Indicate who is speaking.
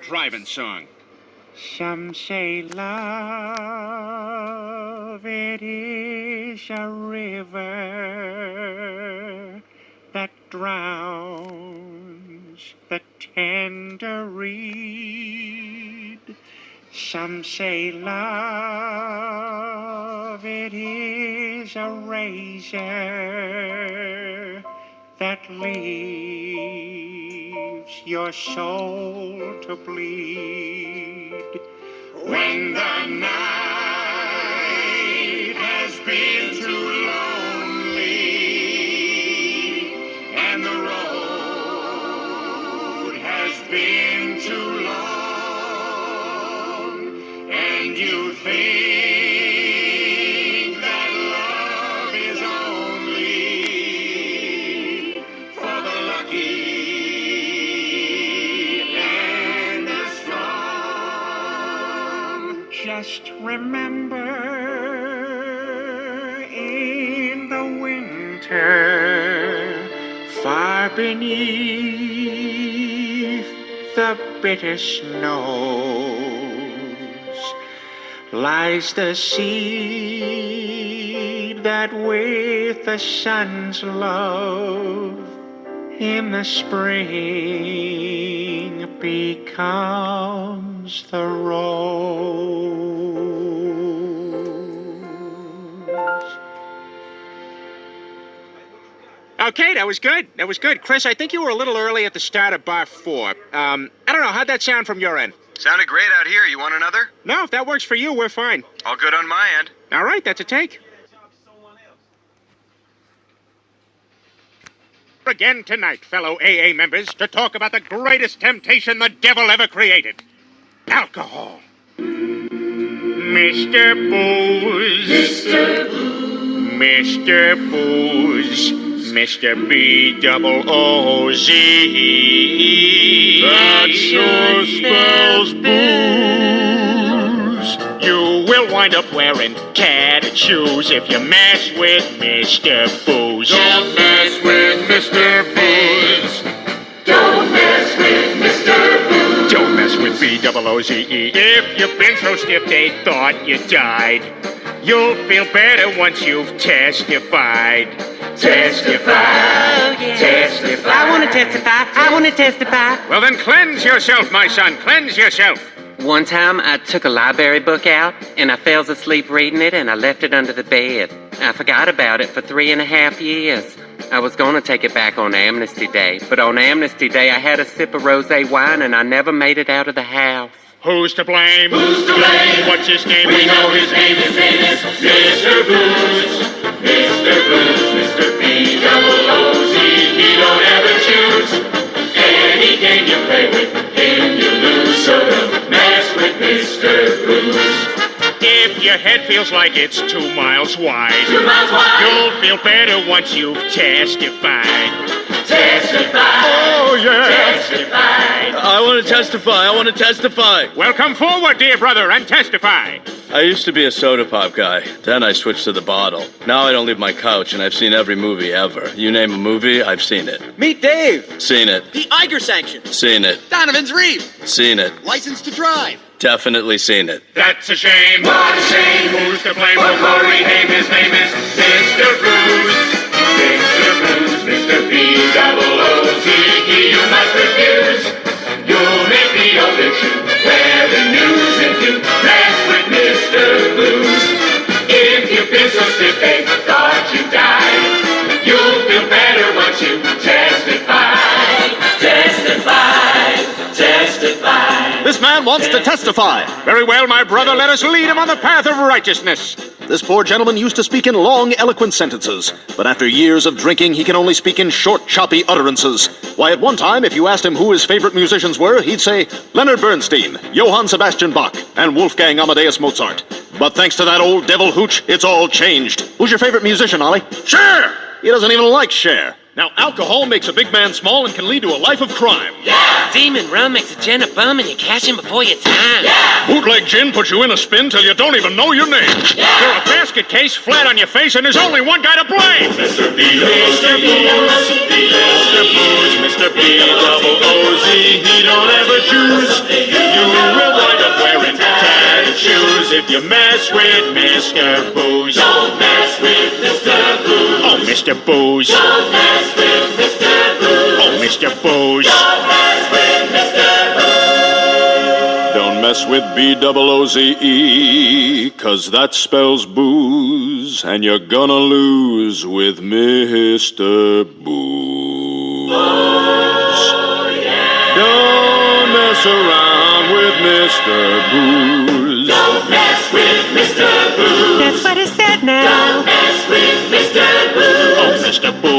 Speaker 1: driving song.
Speaker 2: Some say love, it is a river that drowns the tender reed. Some say love, it is a razor that leaves your soul to bleed. When the night has been too lonely and the road has been too long, and you think that love is only for the lucky and the strong, just remember in the winter, far beneath the bitter snows, lies the seed that with the sun's love in the spring becomes the rose.
Speaker 1: Okay, that was good. That was good. Chris, I think you were a little early at the start of bar 4. I don't know, how'd that sound from your end?
Speaker 3: Sounded great out here. You want another?
Speaker 1: No, if that works for you, we're fine.
Speaker 3: All good on my end.
Speaker 1: All right, that's a take. Again tonight, fellow AA members, to talk about the greatest temptation the devil ever created. Alcohol. Mr. Booze. Mr. Booze. Mr. Booze. Mr. B-double-O-Z-E.
Speaker 4: That sure spells booze.
Speaker 1: You will wind up wearing tattered shoes if you mess with Mr. Booze.
Speaker 4: Don't mess with Mr. Booze. Don't mess with Mr. Booze.
Speaker 1: Don't mess with B-double-O-Z-E. If you've been so stiff they thought you died, you'll feel better once you've testified. Testify,
Speaker 5: Oh, yeah.
Speaker 1: testify.
Speaker 5: I want to testify.
Speaker 1: Well, then cleanse yourself, my son. Cleanse yourself.
Speaker 5: One time I took a library book out and I fell asleep reading it and I left it under the bed. I forgot about it for 3.5 years. I was going to take it back on Amnesty Day, but on Amnesty Day I had a sip of rosé wine and I never made it out of the house.
Speaker 1: Who's to blame?
Speaker 4: Who's to blame?
Speaker 1: What's his name?
Speaker 4: We know his name is Mr. Booze. Mr. Booze, Mr. B-double-O-Z. He don't ever choose. Any game you play with him, you lose. So don't mess with Mr. Booze.
Speaker 1: If your head feels like it's 2 miles wide,
Speaker 4: 2 miles wide.
Speaker 1: you'll feel better once you've testified.
Speaker 4: Testify.
Speaker 1: Oh, yeah.
Speaker 4: Testify.
Speaker 6: I want to testify.
Speaker 1: Well, come forward, dear brother, and testify.
Speaker 6: I used to be a soda pop guy. Then I switched to the bottle. Now I don't leave my couch, and I've seen every movie ever. You name a movie, I've seen it.
Speaker 7: Meet Dave.
Speaker 6: Seen it.
Speaker 7: The Iger sanction.
Speaker 6: Seen it.
Speaker 7: Donovan's Reef.
Speaker 6: Seen it.
Speaker 7: License to drive.
Speaker 6: Definitely seen it.
Speaker 1: That's a shame.
Speaker 4: What a shame.
Speaker 1: Who's to blame?
Speaker 4: For Corey Haim, his name is Mr. Booze. Mr. Booze, Mr. B-double-O-Z. You must refuse. You'll make the older shoe. Wear the news and you mess with Mr. Booze. If you've been so stiff they thought you died, you'll feel better once you testify. Testify. Testify.
Speaker 7: This man wants to testify.
Speaker 1: Very well, my brother, let us lead him on the path of righteousness.
Speaker 7: This poor gentleman used to speak in long, eloquent sentences, but after years of drinking, he can only speak in short, choppy utterances. Why, at one time, if you asked him who his favorite musicians were, he'd say Leonard Bernstein, Johann Sebastian Bach, and Wolfgang Amadeus Mozart. But thanks to that old devil hooch, it's all changed. Who's your favorite musician, Ollie?
Speaker 4: Cher!
Speaker 7: He doesn't even like Cher.
Speaker 4: Now, alcohol makes a big man small and can lead to a life of crime.
Speaker 5: Demon rum makes a gent a bum and you cash him before your time.
Speaker 4: Bootleg gin puts you in a spin till you don't even know your name.
Speaker 1: You're a basket case flat on your face, and there's only one guy to blame.
Speaker 4: Mr. B, Mr. Booze, Mr. Booze, Mr. B-double-O-Z, he don't ever choose.
Speaker 1: if you mess with Mr. Booze.
Speaker 4: Don't mess with Mr. Booze.
Speaker 1: Oh, Mr. Booze.
Speaker 4: Don't mess with Mr. Booze.
Speaker 1: Oh, Mr. Booze.
Speaker 4: Don't mess with Mr. Booze.
Speaker 7: Don't mess with B-double-O-Z-E, 'cause that spells booze, and you're gonna lose with Mr. Booze. Don't mess around with Mr. Booze.
Speaker 4: Don't mess with Mr. Booze.
Speaker 5: That's what it said now.
Speaker 4: Don't mess with Mr. Booze.
Speaker 1: Oh, Mr. Booze.